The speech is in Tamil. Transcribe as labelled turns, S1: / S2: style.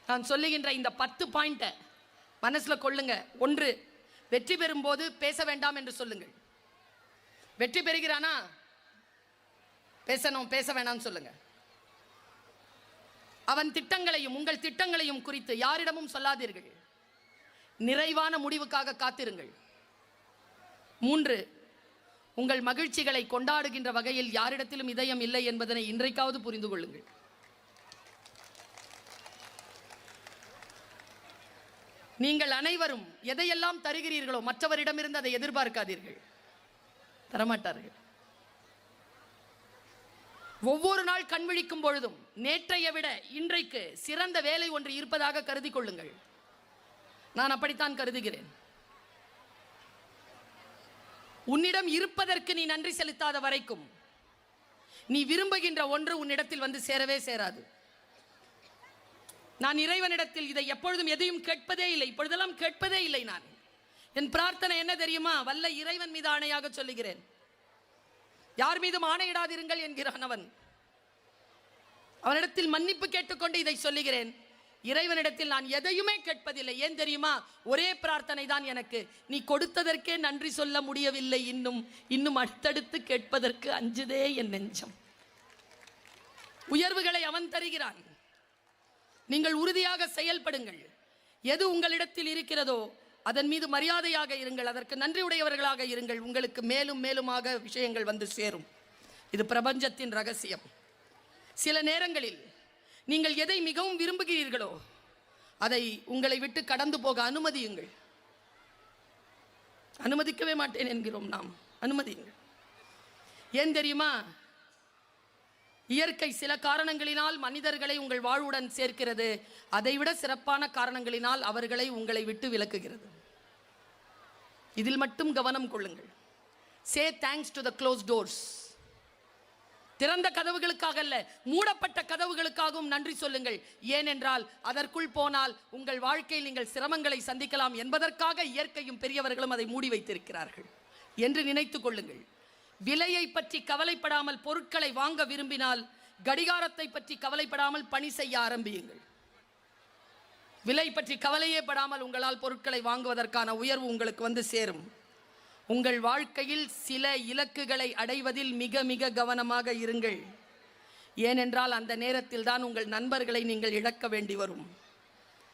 S1: நான் சொல்லுகின்ற இந்த 10 பாயிண்ட்டை மனசில் கொள்ளுங்க. 1, வெற்றி பெறும்போது பேச வேண்டாம் என்று சொல்லுங்கள். வெற்றி பெறுகிறானா பேசணும், பேச வேணாம்னு சொல்லுங்க. அவன் திட்டங்களையும் உங்கள் திட்டங்களையும் குறித்து யாரிடமும் சொல்லாதீர்கள். நிறைவான முடிவுக்காக காத்திருங்கள். 3, உங்கள் மகிழ்ச்சிகளை கொண்டாடுகின்ற வகையில் யாரிடத்திலும் இதயம் இல்லை என்பதனை இன்றைக்காவது புரிந்து கொள்ளுங்கள். நீங்கள் அனைவரும் எதையெல்லாம் தருகிறீர்களோ மற்றவரிடமிருந்து அதை எதிர்பார்க்காதீர்கள், தரமாட்டார்கள். ஒவ்வொரு நாள் கண்விழிக்கும் பொழுதும் நேற்றைய விட இன்றைக்கு சிறந்த வேலை ஒன்று இருப்பதாக கருதி கொள்ளுங்கள். நான் அப்படித்தான் கருதுகிறேன். உன்னிடம் இருப்பதற்கு நீ நன்றி செலுத்தாத வரைக்கும் நீ விரும்புகின்ற ஒன்று உன்னிடத்தில் வந்து சேரவே சேராது. நான் இறைவனிடத்தில் இதை எப்பொழுதும் எதையும் கேட்பதே இல்லை, இப்பொழுதெல்லாம் கேட்பதே இல்லை. நான் என் பிரார்த்தனை என்ன தெரியுமா? வல்ல இறைவன் மீது ஆணையாக சொல்லுகிறேன், யார் மீதும் ஆணையிடாதிருங்கள் என்கிறான் அவன். அவனிடத்தில் மன்னிப்பு கேட்டுக்கொண்டு இதை சொல்லுகிறேன். இறைவனிடத்தில் நான் எதையுமே கேட்பதில்லை. ஏன் தெரியுமா? ஒரே பிரார்த்தனை தான் எனக்கு, நீ கொடுத்ததற்கே நன்றி சொல்ல முடியவில்லை, இன்னும் அடுத்தடுத்து கேட்பதற்கு அஞ்சுதே என் நெஞ்சம். உயர்வுகளை அவன் தருகிறான். நீங்கள் உறுதியாக செயல்படுங்கள். எது உங்களிடத்தில் இருக்கிறதோ அதன் மீது மரியாதையாக இருங்கள், அதற்கு நன்றியுடையவர்களாக இருங்கள். உங்களுக்கு மேலும் மேலுமாக விஷயங்கள் வந்து சேரும். இது பிரபஞ்சத்தின் ரகசியம். சில நேரங்களில் நீங்கள் எதை மிகவும் விரும்புகிறீர்களோ அதை உங்களை விட்டு கடந்து போக அனுமதியுங்கள். அனுமதிக்கவே மாட்டேன் என்கிறோம் நாம், அனுமதியுங்கள். ஏன் தெரியுமா? இயற்கை சில காரணங்களினால் மனிதர்களை உங்கள் வாழ்வுடன் சேர்க்கிறது, அதைவிட சிறப்பான காரணங்களினால் அவர்களை உங்களை விட்டு விலக்குகிறது. இதில் மட்டும் கவனம் கொள்ளுங்கள். சே thanks to the close doors. திறந்த கதவுகளுக்காக அல்ல, மூடப்பட்ட கதவுகளுக்காகவும் நன்றி சொல்லுங்கள். ஏனென்றால் அதற்குள் போனால் உங்கள் வாழ்க்கையில் நீங்கள் சிரமங்களை சந்திக்கலாம் என்பதற்காக இயற்கையும் பெரியவர்களும் அதை மூடி வைத்திருக்கிறார்கள் என்று நினைத்து கொள்ளுங்கள். விலையை பற்றி கவலைப்படாமல் பொருட்களை வாங்க விரும்பினால் கடிகாரத்தை பற்றி கவலைப்படாமல் பணி செய்ய ஆரம்பியுங்கள். விலை பற்றி கவலையே படாமல் உங்களால் பொருட்களை வாங்குவதற்கான உயர்வு உங்களுக்கு வந்து சேரும். உங்கள் வாழ்க்கையில் சில இலக்குகளை அடைவதில் மிக மிக கவனமாக இருங்கள். ஏனென்றால் அந்த நேரத்தில் தான் உங்கள் நண்பர்களை நீங்கள் இழக்க வேண்டி வரும்.